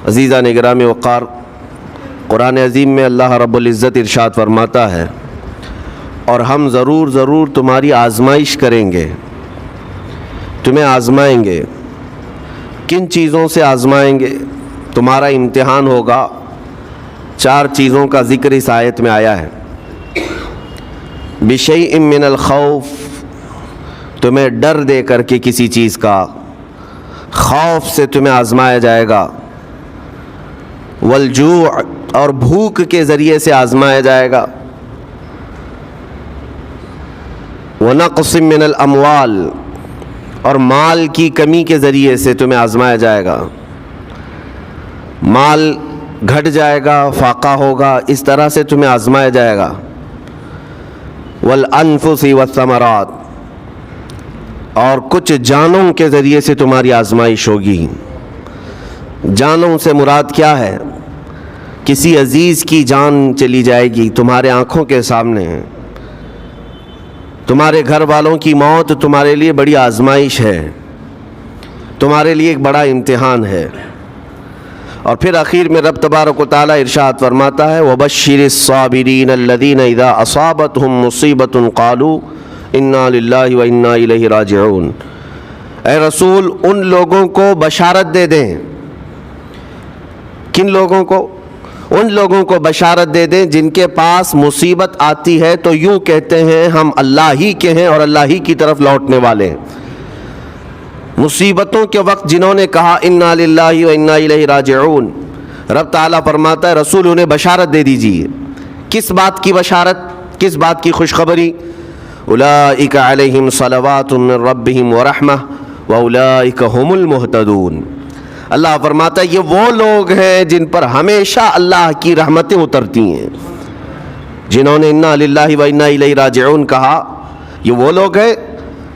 عزیزان گرامی وقار، قرآن عظیم میں اللہ رب العزت ارشاد فرماتا ہے، اور ہم ضرور تمہاری آزمائش کریں گے، تمہیں آزمائیں گے۔ کن چیزوں سے آزمائیں گے؟ تمہارا امتحان ہوگا۔ 4 چیزوں کا ذکر اس آیت میں آیا ہے۔ بشیء من الخوف، تمہیں ڈر دے کر کے کسی چیز کا، خوف سے تمہیں آزمایا جائے گا۔ والجوع، اور بھوک کے ذریعے سے آزمایا جائے گا۔ ونقص من الاموال، اور مال کی کمی کے ذریعے سے تمہیں آزمایا جائے گا۔ مال گھٹ جائے گا، فاقہ ہوگا، اس طرح سے تمہیں آزمایا جائے گا۔ والانفس والثمرات، اور کچھ جانوں کے ذریعے سے تمہاری آزمائش ہوگی۔ جانوں سے مراد کیا ہے؟ کسی عزیز کی جان چلی جائے گی تمہارے آنکھوں کے سامنے، تمہارے گھر والوں کی موت تمہارے لیے بڑی آزمائش ہے، تمہارے لیے ایک بڑا امتحان ہے۔ اور پھر آخر میں رب تبارک و تعالیٰ ارشاد فرماتا ہے، وَبَشِّرِ الصَّابِرِينَ الَّذِينَ إِذَا أَصَابَتْهُمْ مُصِيبَةٌ قَالُوا إِنَّا لِلَّهِ وَإِنَّا إِلَيْهِ رَاجِعُونَ۔ اے رسول، ان لوگوں کو بشارت دے دیں۔ کن لوگوں کو؟ ان لوگوں کو بشارت دے دیں جن کے پاس مصیبت آتی ہے تو یوں کہتے ہیں ہم اللہ ہی کے ہیں اور اللہ ہی کی طرف لوٹنے والے ہیں۔ مصیبتوں کے وقت جنہوں نے کہا انا للہ و انا الیہ راجعون، رب تعالیٰ فرماتا ہے رسول انہیں بشارت دے دیجیے۔ کس بات کی بشارت؟ کس بات کی خوشخبری؟ اولئک علیہم صلوات من ربہم ورحمہ واولئک هم المہتدون۔ اللہ فرماتا ہے یہ وہ لوگ ہیں جن پر ہمیشہ اللہ کی رحمتیں اترتی ہیں۔ جنہوں نے انا للہ و انا الیہ راجعون کہا، یہ وہ لوگ ہیں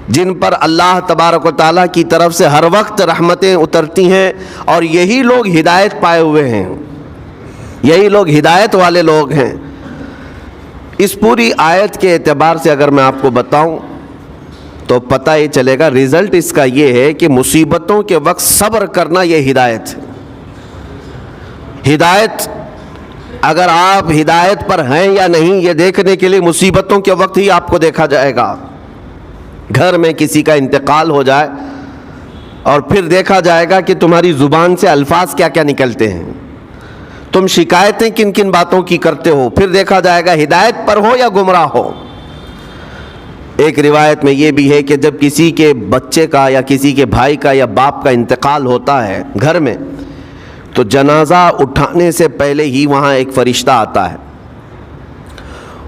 جن پر اللہ تبارک و تعالیٰ کی طرف سے ہر وقت رحمتیں اترتی ہیں، اور یہی لوگ ہدایت پائے ہوئے ہیں، یہی لوگ ہدایت والے لوگ ہیں۔ اس پوری آیت کے اعتبار سے اگر میں آپ کو بتاؤں تو پتہ یہ چلے گا، رزلٹ اس کا یہ ہے کہ مصیبتوں کے وقت صبر کرنا یہ ہدایت ہے۔ ہدایت، اگر آپ ہدایت پر ہیں یا نہیں یہ دیکھنے کے لیے مصیبتوں کے وقت ہی آپ کو دیکھا جائے گا۔ گھر میں کسی کا انتقال ہو جائے اور پھر دیکھا جائے گا کہ تمہاری زبان سے الفاظ کیا کیا نکلتے ہیں، تم شکایتیں کن کن باتوں کی کرتے ہو، پھر دیکھا جائے گا ہدایت پر ہو یا گمراہ ہو۔ ایک روایت میں یہ بھی ہے کہ جب کسی کے بچے کا یا کسی کے بھائی کا یا باپ کا انتقال ہوتا ہے گھر میں، تو جنازہ اٹھانے سے پہلے ہی وہاں ایک فرشتہ آتا ہے۔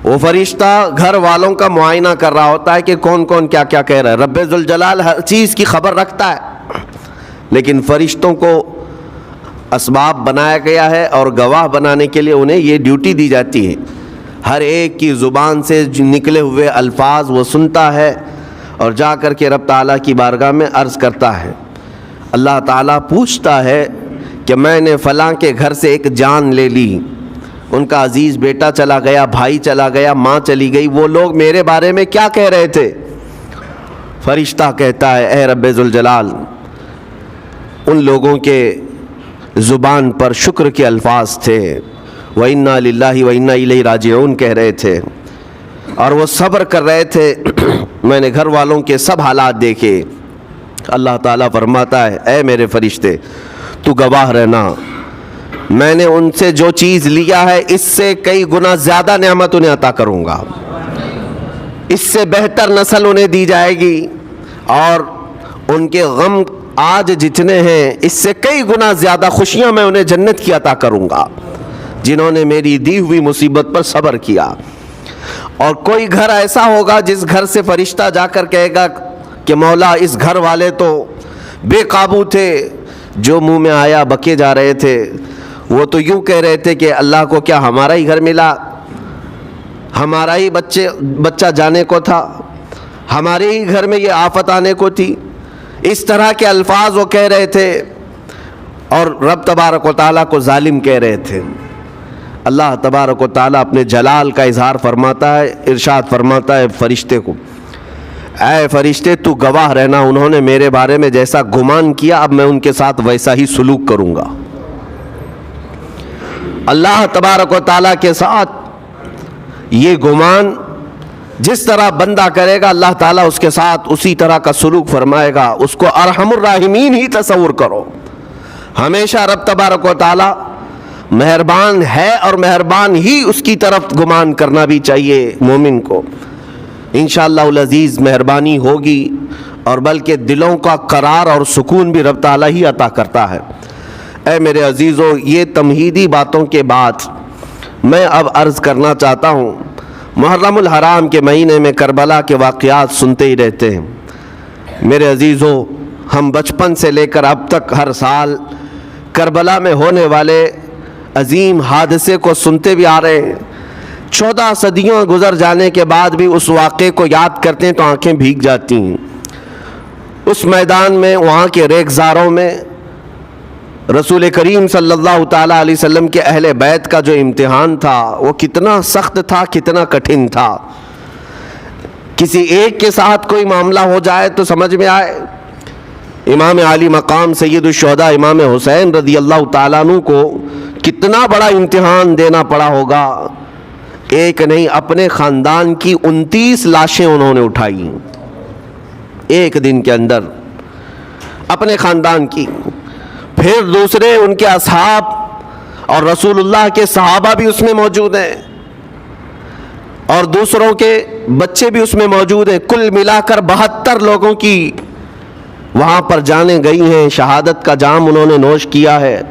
وہ فرشتہ گھر والوں کا معائنہ کر رہا ہوتا ہے کہ کون کون کیا کیا کہہ رہا ہے۔ رب ذوالجلال ہر چیز کی خبر رکھتا ہے، لیکن فرشتوں کو اسباب بنایا گیا ہے اور گواہ بنانے کے لیے انہیں یہ ڈیوٹی دی جاتی ہے۔ ہر ایک کی زبان سے نکلے ہوئے الفاظ وہ سنتا ہے اور جا کر کے رب تعالیٰ کی بارگاہ میں عرض کرتا ہے۔ اللہ تعالیٰ پوچھتا ہے کہ میں نے فلاں کے گھر سے ایک جان لے لی، ان کا عزیز بیٹا چلا گیا، بھائی چلا گیا، ماں چلی گئی، وہ لوگ میرے بارے میں کیا کہہ رہے تھے؟ فرشتہ کہتا ہے اے رب ذوالجلال، ان لوگوں کے زبان پر شکر کے الفاظ تھے، وَإِنَّا لِلَّهِ وَإِنَّا إِلَيْهِ راجعون کہہ رہے تھے، اور وہ صبر کر رہے تھے۔ میں نے گھر والوں کے سب حالات دیکھے۔ اللہ تعالیٰ فرماتا ہے اے میرے فرشتے تو گواہ رہنا، میں نے ان سے جو چیز لیا ہے اس سے کئی گنا زیادہ نعمت انہیں عطا کروں گا، اس سے بہتر نسل انہیں دی جائے گی، اور ان کے غم آج جتنے ہیں اس سے کئی گنا زیادہ خوشیاں میں انہیں جنت کی عطا کروں گا جنہوں نے میری دی ہوئی مصیبت پر صبر کیا۔ اور کوئی گھر ایسا ہوگا جس گھر سے فرشتہ جا کر کہے گا کہ مولا اس گھر والے تو بے قابو تھے، جو منہ میں آیا بکے جا رہے تھے، وہ تو یوں کہہ رہے تھے کہ اللہ کو کیا ہمارا ہی گھر ملا، ہمارا ہی بچہ جانے کو تھا، ہمارے ہی گھر میں یہ آفت آنے کو تھی۔ اس طرح کے الفاظ وہ کہہ رہے تھے اور رب تبارک و تعالیٰ کو ظالم کہہ رہے تھے۔ اللہ تبارک و تعالیٰ اپنے جلال کا اظہار فرماتا ہے، ارشاد فرماتا ہے فرشتے کو اے فرشتے تو گواہ رہنا، انہوں نے میرے بارے میں جیسا گمان کیا اب میں ان کے ساتھ ویسا ہی سلوک کروں گا۔ اللہ تبارک و تعالیٰ کے ساتھ یہ گمان جس طرح بندہ کرے گا اللہ تعالیٰ اس کے ساتھ اسی طرح کا سلوک فرمائے گا. اس کو ارحم الراحمین ہی تصور کرو. ہمیشہ رب تبارک و تعالیٰ مہربان ہے اور مہربان ہی اس کی طرف گمان کرنا بھی چاہیے مومن کو. انشاءاللہ العزیز مہربانی ہوگی اور بلکہ دلوں کا قرار اور سکون بھی رب تعالیٰ ہی عطا کرتا ہے. اے میرے عزیزو، یہ تمہیدی باتوں کے بعد میں اب عرض کرنا چاہتا ہوں. محرم الحرام کے مہینے میں کربلا کے واقعات سنتے ہی رہتے ہیں. میرے عزیزو، ہم بچپن سے لے کر اب تک ہر سال کربلا میں ہونے والے عظیم حادثے کو سنتے بھی آ رہے ہیں. 14 صدیوں گزر جانے کے بعد بھی اس واقعے کو یاد کرتے ہیں تو آنکھیں بھیگ جاتی ہیں. اس میدان میں، وہاں کے ریگزاروں میں رسول کریم صلی اللہ تعالیٰ علیہ وسلم کے اہل بیت کا جو امتحان تھا وہ کتنا سخت تھا، کتنا کٹھن تھا. کسی ایک کے ساتھ کوئی معاملہ ہو جائے تو سمجھ میں آئے. امام عالی مقام سید الشہداء امام حسین رضی اللہ تعالیٰ عنہ کو کتنا بڑا امتحان دینا پڑا ہوگا. ایک نہیں، اپنے خاندان کی 29 لاشیں انہوں نے اٹھائی ایک دن کے اندر، اپنے خاندان کی. پھر دوسرے ان کے اصحاب اور رسول اللہ کے صحابہ بھی اس میں موجود ہیں اور دوسروں کے بچے بھی اس میں موجود ہیں. کل ملا کر 72 لوگوں کی وہاں پر جانیں گئی ہیں. شہادت کا جام انہوں نے نوش کیا ہے.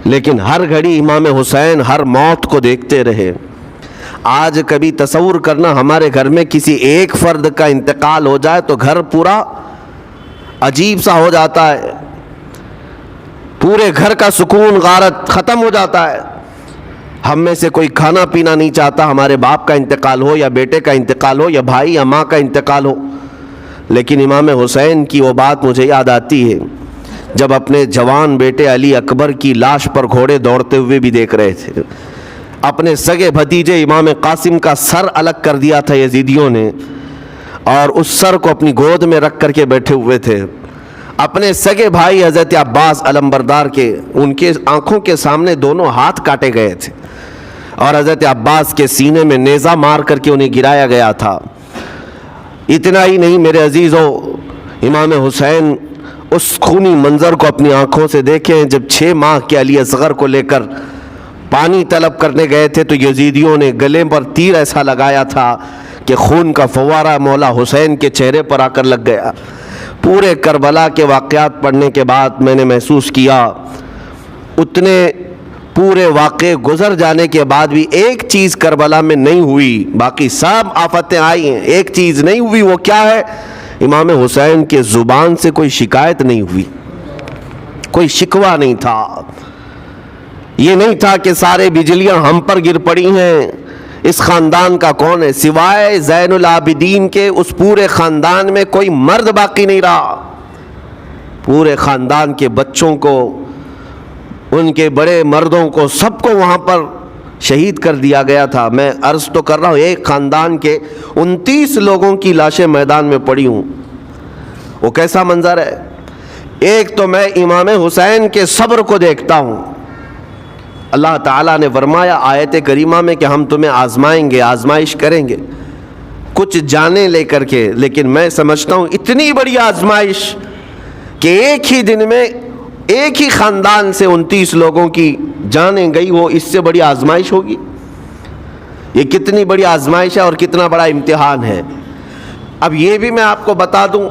لیکن ہر گھڑی امام حسین ہر موت کو دیکھتے رہے. آج کبھی تصور کرنا، ہمارے گھر میں کسی ایک فرد کا انتقال ہو جائے تو گھر پورا عجیب سا ہو جاتا ہے. پورے گھر کا سکون غارت ختم ہو جاتا ہے. ہم میں سے کوئی کھانا پینا نہیں چاہتا ہمارے باپ کا انتقال ہو یا بیٹے کا انتقال ہو یا بھائی یا ماں کا انتقال ہو. لیکن امام حسین کی وہ بات مجھے یاد آتی ہے جب اپنے جوان بیٹے علی اکبر کی لاش پر گھوڑے دوڑتے ہوئے بھی دیکھ رہے تھے. اپنے سگے بھتیجے امام قاسم کا سر الگ کر دیا تھا یزیدیوں نے اور اس سر کو اپنی گود میں رکھ کر کے بیٹھے ہوئے تھے. اپنے سگے بھائی حضرت عباس علمبردار کے، ان کے آنکھوں کے سامنے دونوں ہاتھ کاٹے گئے تھے اور حضرت عباس کے سینے میں نیزہ مار کر کے انہیں گرایا گیا تھا. اتنا ہی نہیں میرے عزیزو، امام حسین اس خونی منظر کو اپنی آنکھوں سے دیکھیں جب 6 ماہ کے علی اصغر کو لے کر پانی طلب کرنے گئے تھے تو یزیدیوں نے گلے پر تیر ایسا لگایا تھا کہ خون کا فوارہ مولا حسین کے چہرے پر آ کر لگ گیا. پورے کربلا کے واقعات پڑھنے کے بعد میں نے محسوس کیا اتنے پورے واقعے گزر جانے کے بعد بھی ایک چیز کربلا میں نہیں ہوئی. باقی سب آفتیں آئی ہیں، ایک چیز نہیں ہوئی. وہ کیا ہے؟ امام حسین کے زبان سے کوئی شکایت نہیں ہوئی، کوئی شکوہ نہیں تھا. یہ نہیں تھا کہ سارے بجلیاں ہم پر گر پڑی ہیں، اس خاندان کا کون ہے؟ سوائے زین العابدین کے اس پورے خاندان میں کوئی مرد باقی نہیں رہا. پورے خاندان کے بچوں کو، ان کے بڑے مردوں کو، سب کو وہاں پر شہید کر دیا گیا تھا. میں عرض تو کر رہا ہوں ایک خاندان کے 29 لوگوں کی لاشیں میدان میں پڑی ہوں. وہ کیسا منظر ہے؟ ایک تو میں امام حسین کے صبر کو دیکھتا ہوں. اللہ تعالیٰ نے فرمایا آیت کریمہ میں کہ ہم تمہیں آزمائیں گے، آزمائش کریں گے کچھ جانیں لے کر کے. لیکن میں سمجھتا ہوں اتنی بڑی آزمائش کہ ایک ہی دن میں ایک ہی خاندان سے 29 لوگوں کی جانیں گئی، وہ اس سے بڑی آزمائش ہوگی؟ یہ کتنی بڑی آزمائش ہے اور کتنا بڑا امتحان ہے. اب یہ بھی میں آپ کو بتا دوں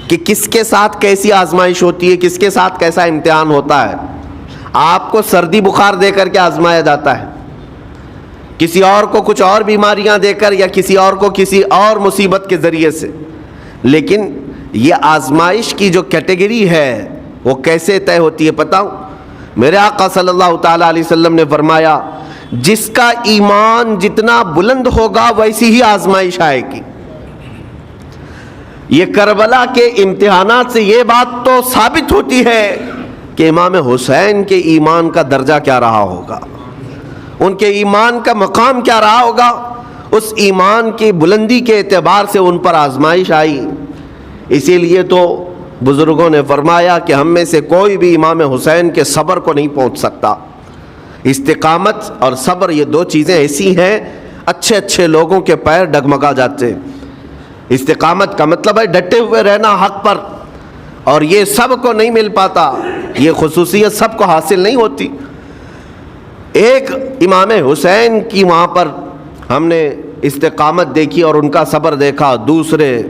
کہ کس کے ساتھ کیسی آزمائش ہوتی ہے، کس کے ساتھ کیسا امتحان ہوتا ہے. آپ کو سردی بخار دے کر کے آزمایا جاتا ہے، کسی اور کو کچھ اور بیماریاں دے کر یا کسی اور کو کسی اور مصیبت کے ذریعے سے. لیکن یہ آزمائش کی جو کیٹیگری ہے وہ کیسے طے ہوتی ہے پتہ ہوں؟ میرے آقا صلی اللہ تعالیٰ علیہ وسلم نے فرمایا جس کا ایمان جتنا بلند ہوگا ویسی ہی آزمائش آئے گی. یہ کربلا کے امتحانات سے یہ بات تو ثابت ہوتی ہے کہ امام حسین کے ایمان کا درجہ کیا رہا ہوگا، ان کے ایمان کا مقام کیا رہا ہوگا. اس ایمان کی بلندی کے اعتبار سے ان پر آزمائش آئی. اسی لیے تو بزرگوں نے فرمایا کہ ہم میں سے کوئی بھی امام حسین کے صبر کو نہیں پہنچ سکتا. استقامت اور صبر یہ دو چیزیں ایسی ہیں اچھے اچھے لوگوں کے پیر ڈگمگا جاتے ہیں۔ استقامت کا مطلب ہے ڈٹے ہوئے رہنا حق پر، اور یہ سب کو نہیں مل پاتا، یہ خصوصیت سب کو حاصل نہیں ہوتی۔ ایک امام حسین کی وہاں پر ہم نے استقامت دیکھی اور ان کا صبر دیکھا، دوسرے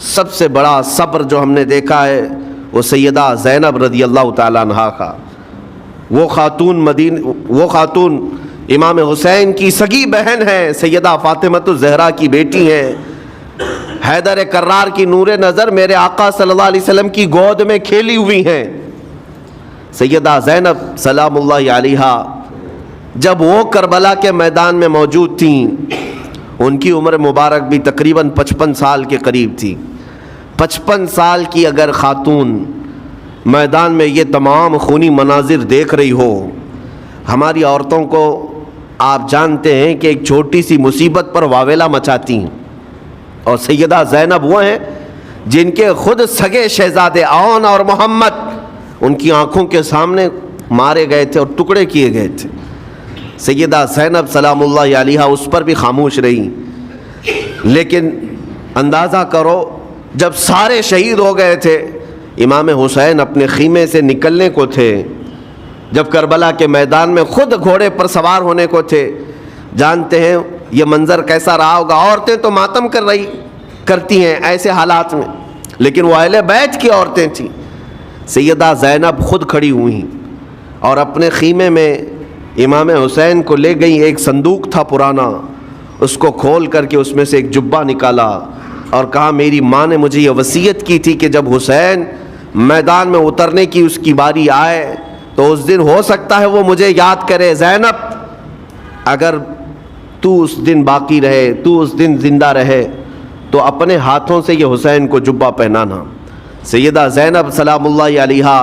سب سے بڑا صبر جو ہم نے دیکھا ہے وہ سیدہ زینب رضی اللہ تعالیٰ عنہا کا۔ وہ خاتون امام حسین کی سگی بہن ہے، سیدہ فاطمۃ الزہرا کی بیٹی ہیں، حیدر کرار کی نور نظر میرے آقا صلی اللہ علیہ وسلم کی گود میں کھیلی ہوئی ہیں۔ سیدہ زینب سلام اللہ علیہا جب وہ کربلا کے میدان میں موجود تھیں، ان کی عمر مبارک بھی تقریباً 55 سال کے قریب تھی۔ 55 سال کی اگر خاتون میدان میں یہ تمام خونی مناظر دیکھ رہی ہو، ہماری عورتوں کو آپ جانتے ہیں کہ ایک چھوٹی سی مصیبت پر واویلا مچاتی ہیں، اور سیدہ زینب وہ ہیں جن کے خود سگے شہزادے عون اور محمد ان کی آنکھوں کے سامنے مارے گئے تھے اور ٹکڑے کیے گئے تھے۔ سیدہ زینب سلام اللہ علیہا اس پر بھی خاموش رہی، لیکن اندازہ کرو جب سارے شہید ہو گئے تھے، امام حسین اپنے خیمے سے نکلنے کو تھے، جب کربلا کے میدان میں خود گھوڑے پر سوار ہونے کو تھے، جانتے ہیں یہ منظر کیسا رہا ہوگا۔ عورتیں تو ماتم کرتی ہیں ایسے حالات میں، لیکن وہ اہل بیت کی عورتیں تھیں۔ سیدہ زینب خود کھڑی ہوئیں اور اپنے خیمے میں امام حسین کو لے گئی۔ ایک صندوق تھا پرانا، اس کو کھول کر کے اس میں سے ایک جبہ نکالا اور کہا میری ماں نے مجھے یہ وصیت کی تھی کہ جب حسین میدان میں اترنے کی اس کی باری آئے تو اس دن ہو سکتا ہے وہ مجھے یاد کرے، زینب اگر تو اس دن باقی رہے، تو اس دن زندہ رہے تو اپنے ہاتھوں سے یہ حسین کو جبہ پہنانا۔ سیدہ زینب سلام اللہ علیہا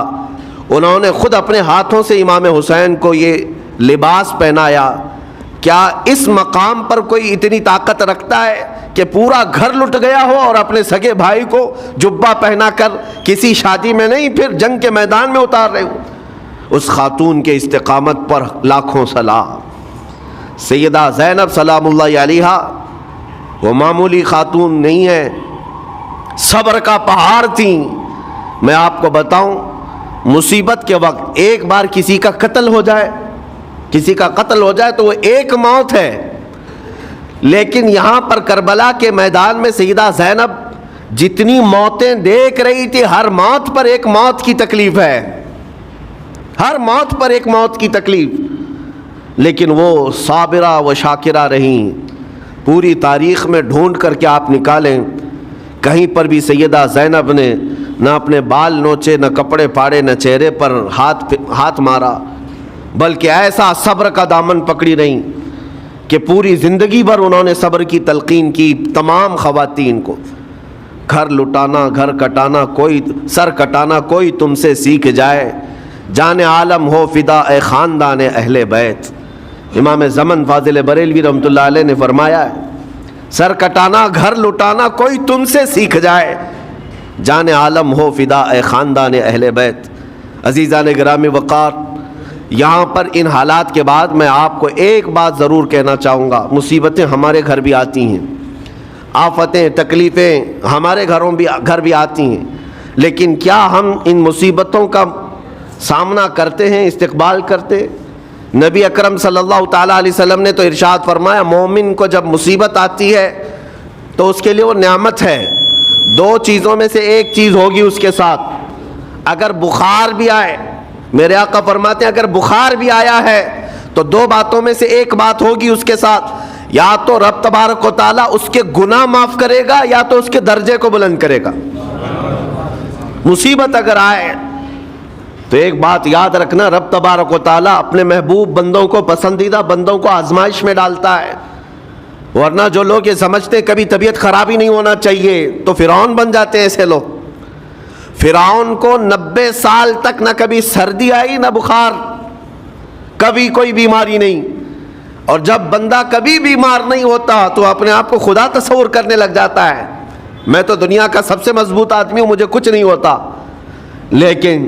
انہوں نے خود اپنے ہاتھوں سے امام حسین کو یہ لباس پہنایا۔ کیا اس مقام پر کوئی اتنی طاقت رکھتا ہے کہ پورا گھر لٹ گیا ہو اور اپنے سگے بھائی کو جبہ پہنا کر کسی شادی میں نہیں پھر جنگ کے میدان میں اتار رہے ہو؟ اس خاتون کے استقامت پر لاکھوں سلام۔ سیدہ زینب سلام اللہ علیہا وہ معمولی خاتون نہیں ہے، صبر کا پہاڑ تھیں۔ میں آپ کو بتاؤں، مصیبت کے وقت ایک بار کسی کا قتل ہو جائے تو وہ ایک موت ہے، لیکن یہاں پر کربلا کے میدان میں سیدہ زینب جتنی موتیں دیکھ رہی تھی، ہر موت پر ایک موت کی تکلیف ہے، ہر موت پر ایک موت کی تکلیف، لیکن وہ صابرہ و شاکرہ رہیں۔ پوری تاریخ میں ڈھونڈ کر کے آپ نکالیں، کہیں پر بھی سیدہ زینب نے نہ اپنے بال نوچے، نہ کپڑے پھاڑے، نہ چہرے پر ہاتھ مارا، بلکہ ایسا صبر کا دامن پکڑی رہیں کہ پوری زندگی بھر انہوں نے صبر کی تلقین کی تمام خواتین کو۔ گھر لٹانا، گھر کٹانا، سر کٹانا کوئی تم سے سیکھ جائے، جان عالم ہو فدا اے خاندان اہل بیت۔ امام زمن فاضل بریلوی رحمۃ اللہ علیہ نے فرمایا ہے، سر کٹانا، گھر لٹانا کوئی تم سے سیکھ جائے، جان عالم ہو فدا اے خاندان اہل بیت۔ عزیزان گرامی وقار، یہاں پر ان حالات کے بعد میں آپ کو ایک بات ضرور کہنا چاہوں گا۔ مصیبتیں ہمارے گھر بھی آتی ہیں، آفتیں تکلیفیں ہمارے گھر بھی آتی ہیں، لیکن کیا ہم ان مصیبتوں کا سامنا کرتے ہیں، استقبال کرتے؟ نبی اکرم صلی اللہ تعالیٰ علیہ وسلم نے تو ارشاد فرمایا، مومن کو جب مصیبت آتی ہے تو اس کے لیے وہ نعمت ہے۔ دو چیزوں میں سے ایک چیز ہوگی اس کے ساتھ، اگر بخار بھی آئے، میرے آقا فرماتے ہیں اگر بخار بھی آیا ہے تو دو باتوں میں سے ایک بات ہوگی اس کے ساتھ، یا تو رب تبارک و تعالیٰ اس کے گناہ معاف کرے گا یا تو اس کے درجے کو بلند کرے گا۔ مصیبت اگر آئے تو ایک بات یاد رکھنا، رب تبارک و تعالیٰ اپنے محبوب بندوں کو، پسندیدہ بندوں کو آزمائش میں ڈالتا ہے، ورنہ جو لوگ یہ سمجھتے ہیں کبھی طبیعت خراب ہی نہیں ہونا چاہیے تو فرعون بن جاتے ہیں۔ ایسے لوگ، فرعون کو 90 سال تک نہ کبھی سردی آئی نہ بخار، کبھی کوئی بیماری نہیں، اور جب بندہ کبھی بیمار نہیں ہوتا تو اپنے آپ کو خدا تصور کرنے لگ جاتا ہے، میں تو دنیا کا سب سے مضبوط آدمی ہوں، مجھے کچھ نہیں ہوتا۔ لیکن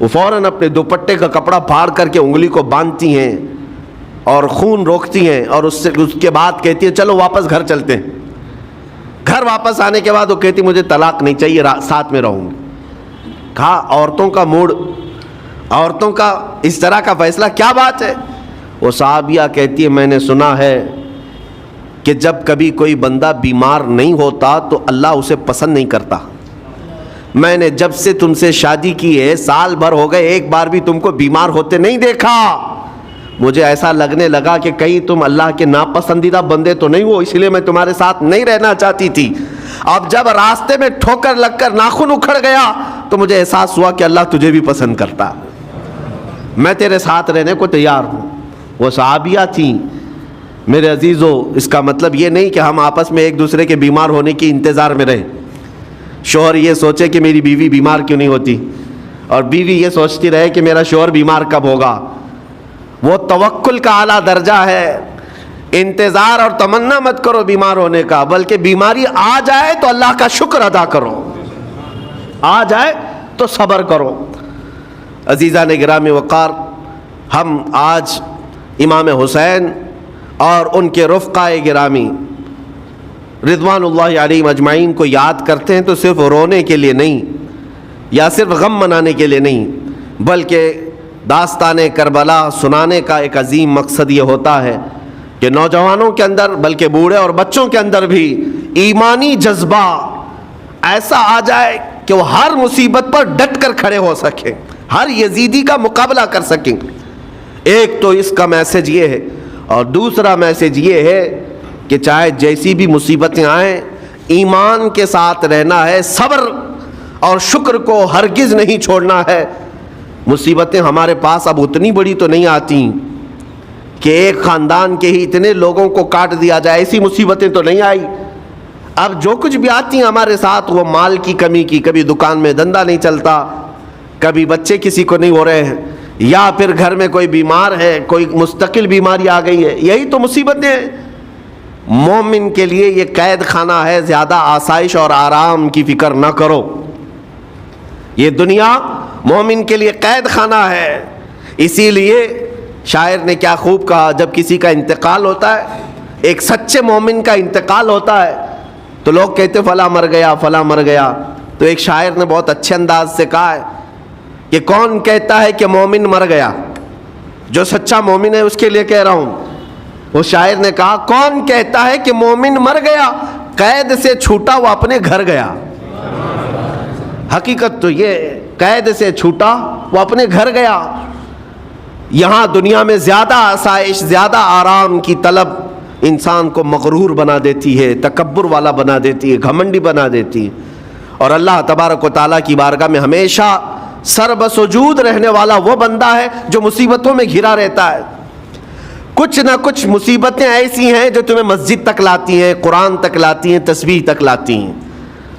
وہ فوراً اپنے دوپٹے کا کپڑا پھاڑ کر کے انگلی کو باندھتی ہیں اور خون روکتی ہیں، اور اس کے بعد کہتی ہیں چلو واپس گھر چلتے ہیں۔ گھر واپس آنے کے بعد وہ کہتی مجھے طلاق نہیں چاہیے، ساتھ میں رہوں گی۔ کہا عورتوں کا موڈ، عورتوں کا اس طرح کا فیصلہ، کیا بات ہے؟ وہ صحابیہ کہتی ہے میں نے سنا ہے کہ جب کبھی کوئی بندہ بیمار نہیں ہوتا تو اللہ اسے پسند نہیں کرتا۔ میں نے جب سے تم سے شادی کی ہے سال بھر ہو گئے، ایک بار بھی تم کو بیمار ہوتے نہیں دیکھا۔ مجھے ایسا لگنے لگا کہ کہیں تم اللہ کے ناپسندیدہ بندے تو نہیں ہو، اس لیے میں تمہارے ساتھ نہیں رہنا چاہتی تھی۔ اب جب راستے میں ٹھوکر لگ کر ناخن اکھڑ گیا تو مجھے احساس ہوا کہ اللہ تجھے بھی پسند کرتا، میں تیرے ساتھ رہنے کو تیار ہوں۔ وہ صحابیہ تھیں۔ میرے عزیزو، اس کا مطلب یہ نہیں کہ ہم آپس میں ایک دوسرے کے بیمار ہونے کی انتظار میں رہیں۔ شوہر یہ سوچے کہ میری بیوی بیمار کیوں نہیں ہوتی، اور بیوی یہ سوچتی رہے کہ میرا شوہر بیمار کب ہوگا۔ وہ توکل کا اعلیٰ درجہ ہے۔ انتظار اور تمنا مت کرو بیمار ہونے کا، بلکہ بیماری آ جائے تو اللہ کا شکر ادا کرو، آ جائے تو صبر کرو۔ عزیزان گرامی وقار، ہم آج امام حسین اور ان کے رفقائے گرامی رضوان اللہ علیہم اجمعین کو یاد کرتے ہیں تو صرف رونے کے لیے نہیں یا صرف غم منانے کے لیے نہیں، بلکہ داستان کربلا سنانے کا ایک عظیم مقصد یہ ہوتا ہے کہ نوجوانوں کے اندر، بلکہ بوڑھے اور بچوں کے اندر بھی ایمانی جذبہ ایسا آ جائے کہ وہ ہر مصیبت پر ڈٹ کر کھڑے ہو سکیں، ہر یزیدی کا مقابلہ کر سکیں۔ ایک تو اس کا میسج یہ ہے، اور دوسرا میسج یہ ہے کہ چاہے جیسی بھی مصیبتیں آئیں، ایمان کے ساتھ رہنا ہے، صبر اور شکر کو ہرگز نہیں چھوڑنا ہے۔ مصیبتیں ہمارے پاس اب اتنی بڑی تو نہیں آتی کہ ایک خاندان کے ہی اتنے لوگوں کو کاٹ دیا جائے، ایسی مصیبتیں تو نہیں آئی۔ اب جو کچھ بھی آتی ہیں ہمارے ساتھ، وہ مال کی کمی کی، کبھی دکان میں دھندا نہیں چلتا، کبھی بچے کسی کو نہیں ہو رہے ہیں، یا پھر گھر میں کوئی بیمار ہے، کوئی مستقل بیماری آ گئی ہے، یہی تو مصیبتیں ہیں۔ مومن کے لیے یہ قید خانہ ہے، زیادہ آسائش اور آرام کی فکر نہ کرو۔ یہ دنیا مومن کے لیے قید خانہ ہے۔ اسی لیے شاعر نے کیا خوب کہا، جب کسی کا انتقال ہوتا ہے، ایک سچے مومن کا انتقال ہوتا ہے، تو لوگ کہتے فلاں مر گیا، فلاں مر گیا، تو ایک شاعر نے بہت اچھے انداز سے کہا ہے کہ کون کہتا ہے کہ مومن مر گیا؟ جو سچا مومن ہے اس کے لیے کہہ رہا ہوں۔ وہ شاعر نے کہا کون کہتا ہے کہ مومن مر گیا؟ قید سے چھوٹا وہ اپنے گھر گیا۔ حقیقت تو یہ، قید سے چھوٹا وہ اپنے گھر گیا۔ یہاں دنیا میں زیادہ آسائش، زیادہ آرام کی طلب انسان کو مغرور بنا دیتی ہے، تکبر والا بنا دیتی ہے، گھمنڈی بنا دیتی ہے، اور اللہ تبارک و تعالیٰ کی بارگاہ میں ہمیشہ سر بسجود رہنے والا وہ بندہ ہے جو مصیبتوں میں گھرا رہتا ہے۔ کچھ نہ کچھ مصیبتیں ایسی ہیں جو تمہیں مسجد تک لاتی ہیں، قرآن تک لاتی ہیں، تسبیح تک لاتی ہیں،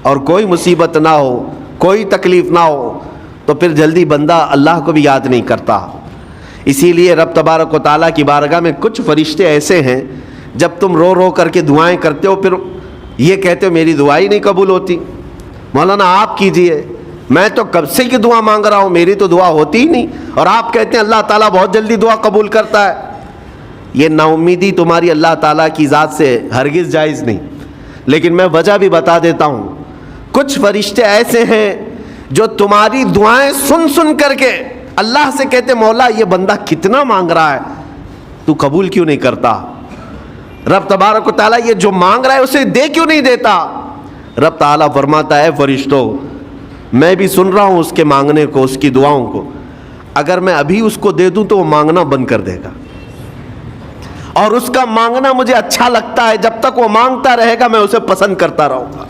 اور کوئی مصیبت نہ ہو، کوئی تکلیف نہ ہو تو پھر جلدی بندہ اللہ کو بھی یاد نہیں کرتا۔ اسی لیے رب تبارک و تعالیٰ کی بارگاہ میں کچھ فرشتے ایسے ہیں، جب تم رو رو کر کے دعائیں کرتے ہو، پھر یہ کہتے ہو میری دعا ہی نہیں قبول ہوتی، مولانا آپ کیجئے، میں تو کب سے کی دعا مانگ رہا ہوں، میری تو دعا ہوتی ہی نہیں، اور آپ کہتے ہیں اللہ تعالیٰ بہت جلدی دعا قبول کرتا ہے۔ یہ نا امیدی تمہاری اللہ تعالیٰ کی ذات سے ہرگز جائز نہیں۔ لیکن میں وجہ بھی بتا دیتا ہوں، کچھ فرشتے ایسے ہیں جو تمہاری دعائیں سن سن کر کے اللہ سے کہتے مولا یہ بندہ کتنا مانگ رہا ہے، تو قبول کیوں نہیں کرتا؟ رب تبارک و تعالیٰ یہ جو مانگ رہا ہے اسے دے کیوں نہیں دیتا؟ رب تعالیٰ فرماتا ہے فرشتوں میں بھی سن رہا ہوں اس کے مانگنے کو، اس کی دعاؤں کو، اگر میں ابھی اس کو دے دوں تو وہ مانگنا بند کر دے گا، اور اس کا مانگنا مجھے اچھا لگتا ہے، جب تک وہ مانگتا رہے گا میں اسے پسند کرتا رہوں گا۔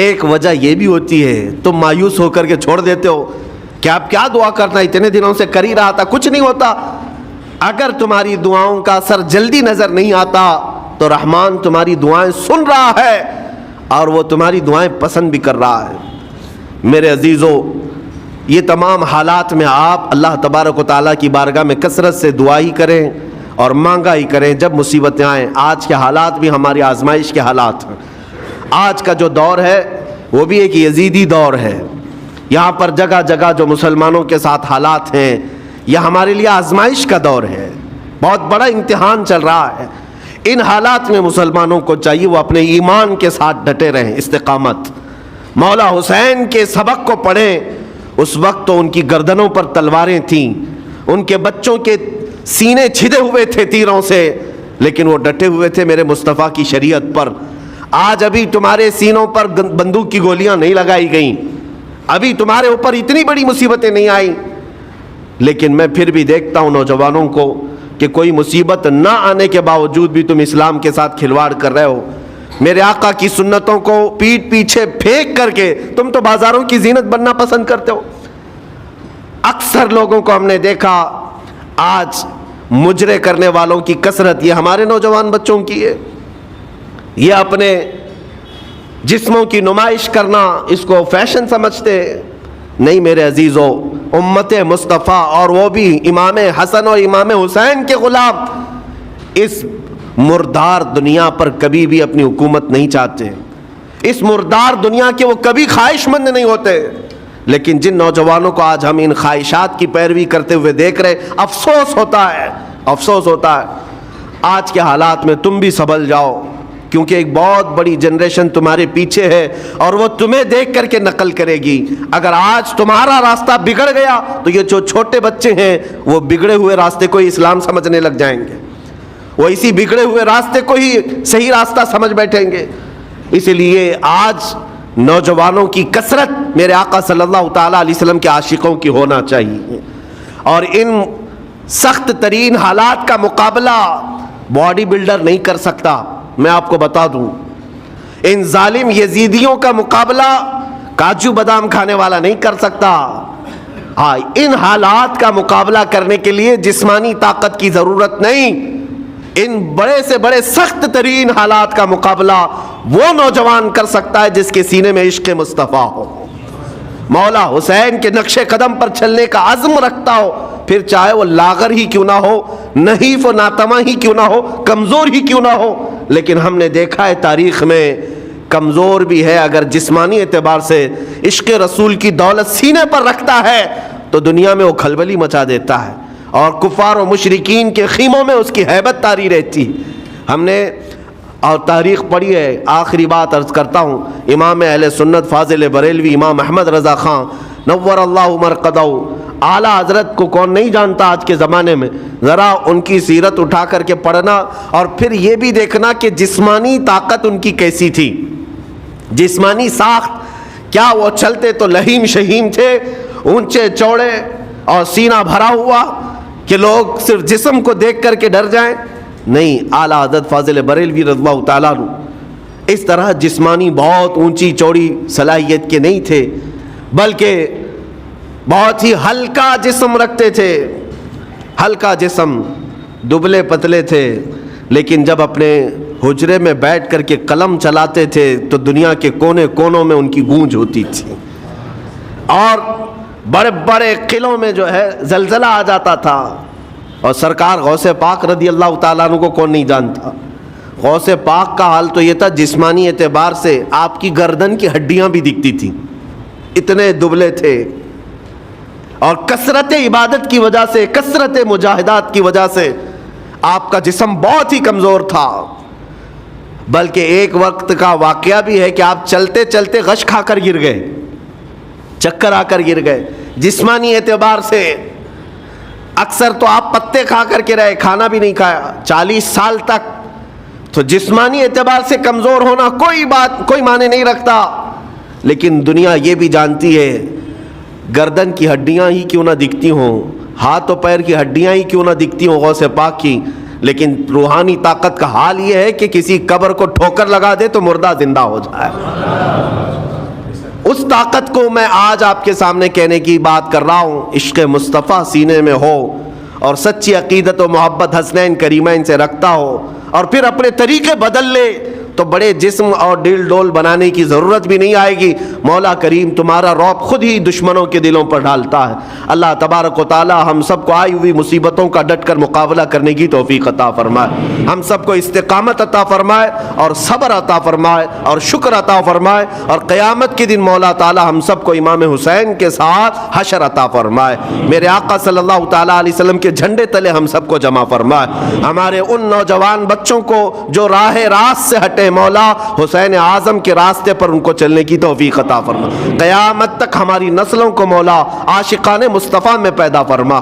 ایک وجہ یہ بھی ہوتی ہے تم مایوس ہو کر کے چھوڑ دیتے ہو کہ اب کیا دعا کرنا، اتنے دنوں سے کر ہی رہا تھا، کچھ نہیں ہوتا۔ اگر تمہاری دعاؤں کا اثر جلدی نظر نہیں آتا تو رحمان تمہاری دعائیں سن رہا ہے اور وہ تمہاری دعائیں پسند بھی کر رہا ہے۔ میرے عزیزو، یہ تمام حالات میں آپ اللہ تبارک و تعالیٰ کی بارگاہ میں کثرت سے دعا ہی کریں اور مانگا ہی کریں جب مصیبتیں آئیں۔ آج کے حالات بھی ہماری آزمائش کے حالات ہیں۔ آج کا جو دور ہے وہ بھی ایک یزیدی دور ہے۔ یہاں پر جگہ جگہ جو مسلمانوں کے ساتھ حالات ہیں، یہ ہمارے لیے آزمائش کا دور ہے، بہت بڑا امتحان چل رہا ہے۔ ان حالات میں مسلمانوں کو چاہیے وہ اپنے ایمان کے ساتھ ڈٹے رہیں، استقامت۔ مولا حسین کے سبق کو پڑھیں، اس وقت تو ان کی گردنوں پر تلواریں تھیں، ان کے بچوں کے سینے چھدے ہوئے تھے تیروں سے، لیکن وہ ڈٹے ہوئے تھے میرے مصطفیٰ کی شریعت پر۔ آج ابھی تمہارے سینوں پر بندوق کی گولیاں نہیں لگائی گئیں، ابھی تمہارے اوپر اتنی بڑی مصیبتیں نہیں آئیں، لیکن میں پھر بھی دیکھتا ہوں نوجوانوں کو کہ کوئی مصیبت نہ آنے کے باوجود بھی تم اسلام کے ساتھ کھلواڑ کر رہے ہو، میرے آقا کی سنتوں کو پیٹ پیچھے پھینک کر کے تم تو بازاروں کی زینت بننا پسند کرتے ہو۔ اکثر لوگوں کو ہم نے دیکھا آج مجرے کرنے والوں کی کثرت یہ ہمارے نوجوان بچوں کی ہے، یہ اپنے جسموں کی نمائش کرنا اس کو فیشن سمجھتے۔ نہیں میرے عزیزو، امت مصطفیٰ اور وہ بھی امام حسن اور امام حسین کے غلام اس مردار دنیا پر کبھی بھی اپنی حکومت نہیں چاہتے، اس مردار دنیا کے وہ کبھی خواہش مند نہیں ہوتے، لیکن جن نوجوانوں کو آج ہم ان خواہشات کی پیروی کرتے ہوئے دیکھ رہے، افسوس ہوتا ہے، افسوس ہوتا ہے۔ آج کے حالات میں تم بھی سنبھل جاؤ، کیونکہ ایک بہت بڑی جنریشن تمہارے پیچھے ہے اور وہ تمہیں دیکھ کر کے نقل کرے گی۔ اگر آج تمہارا راستہ بگڑ گیا تو یہ جو چھوٹے بچے ہیں وہ بگڑے ہوئے راستے کو ہی اسلام سمجھنے لگ جائیں گے، وہ اسی بگڑے ہوئے راستے کو ہی صحیح راستہ سمجھ بیٹھیں گے۔ اس لیے آج نوجوانوں کی کثرت میرے آقا صلی اللہ تعالیٰ علیہ وسلم کے عاشقوں کی ہونا چاہیے، اور ان سخت ترین حالات کا مقابلہ باڈی بلڈر نہیں کر سکتا۔ میں آپ کو بتا دوں، ان ظالم یزیدیوں کا مقابلہ کاجو بادام کھانے والا نہیں کر سکتا۔ ہاں، ان حالات کا مقابلہ کرنے کے لیے جسمانی طاقت کی ضرورت نہیں، ان بڑے سے بڑے سخت ترین حالات کا مقابلہ وہ نوجوان کر سکتا ہے جس کے سینے میں عشق مصطفیٰ ہو، مولا حسین کے نقش قدم پر چلنے کا عزم رکھتا ہو، پھر چاہے وہ لاغر ہی کیوں نہ ہو، نحیف و ناتما ہی کیوں نہ ہو، کمزور ہی کیوں نہ ہو۔ لیکن ہم نے دیکھا ہے تاریخ میں کمزور بھی ہے، اگر جسمانی اعتبار سے عشق رسول کی دولت سینے پر رکھتا ہے تو دنیا میں وہ کھلبلی مچا دیتا ہے، اور کفار و مشرکین کے خیموں میں اس کی ہیبت طاری رہتی۔ ہم نے اور تاریخ پڑھی ہے۔ آخری بات عرض کرتا ہوں، امام اہل سنت فاضل بریلوی امام احمد رضا خان نور اللہ مرقدہ، اعلیٰ حضرت کو کون نہیں جانتا آج کے زمانے میں؟ ذرا ان کی سیرت اٹھا کر کے پڑھنا، اور پھر یہ بھی دیکھنا کہ جسمانی طاقت ان کی کیسی تھی، جسمانی ساخت کیا وہ چلتے تو لہیم شہیم تھے، اونچے چوڑے اور سینہ بھرا ہوا کہ لوگ صرف جسم کو دیکھ کر کے ڈر جائیں؟ نہیں، اعلیٰ حضرت فاضل بریلوی رضی اللہ تعالیٰ عنہ اس طرح جسمانی بہت اونچی چوڑی صلاحیت کے نہیں تھے، بلکہ بہت ہی ہلکا جسم رکھتے تھے، ہلکا جسم، دبلے پتلے تھے، لیکن جب اپنے حجرے میں بیٹھ کر کے قلم چلاتے تھے تو دنیا کے کونے کونوں میں ان کی گونج ہوتی تھی، اور بڑے بڑے قلعوں میں جو ہے زلزلہ آ جاتا تھا۔ اور سرکار غوث پاک رضی اللہ تعالیٰ عنہ کو کون نہیں جانتا؟ غوث پاک کا حال تو یہ تھا، جسمانی اعتبار سے آپ کی گردن کی ہڈیاں بھی دکھتی تھیں، اتنے دبلے تھے، اور کثرت عبادت کی وجہ سے، کثرت مجاہدات کی وجہ سے آپ کا جسم بہت ہی کمزور تھا۔ بلکہ ایک وقت کا واقعہ بھی ہے کہ آپ چلتے چلتے غش کھا کر گر گئے، چکر آ کر گر گئے۔ جسمانی اعتبار سے اکثر تو آپ پتے کھا کر کے رہے، کھانا بھی نہیں کھایا 40 سال تک، تو جسمانی اعتبار سے کمزور ہونا کوئی معنی نہیں رکھتا۔ لیکن دنیا یہ بھی جانتی ہے، گردن کی ہڈیاں ہی کیوں نہ دکھتی ہوں، ہاتھ و پیر کی ہڈیاں ہی کیوں نہ دکھتی ہوں غوث پاک کی، لیکن روحانی طاقت کا حال یہ ہے کہ کسی قبر کو ٹھوکر لگا دے تو مردہ زندہ ہو جائے۔ اس طاقت کو میں آج آپ کے سامنے کہنے کی بات کر رہا ہوں، عشق مصطفیٰ سینے میں ہو اور سچی عقیدت و محبت حسنین کریمین سے رکھتا ہو، اور پھر اپنے طریقے بدل لے تو بڑے جسم اور ڈیل ڈول بنانے کی ضرورت بھی نہیں آئے گی. مولا کریم تمہارا رعب خود ہی دشمنوں کے دلوں پر ڈالتا ہے. اللہ تبارک و تعالی ہم سب کو آئی ہوئی مصیبتوں کا ڈٹ کر مقابلہ کرنے کی توفیق عطا فرمائے. ہم سب کو استقامت عطا فرمائے اور صبر عطا فرمائے اور شکر عطا فرمائے, اور قیامت کے دن مولا تعالی ہم سب کو امام حسین کے ساتھ حشر عطا فرمائے. میرے آقا صلی اللہ تعالی علیہ وسلم کے جھنڈے تلے ہم سب کو جمع فرمائے. ہمارے ان نوجوان بچوں کو جو راہ راست سے ہٹے, مولا حسین اعظم کے راستے پر ان کو چلنے کی توفیق عطا فرما. قیامت تک ہماری نسلوں کو مولا عاشقان مصطفیٰ میں پیدا فرما.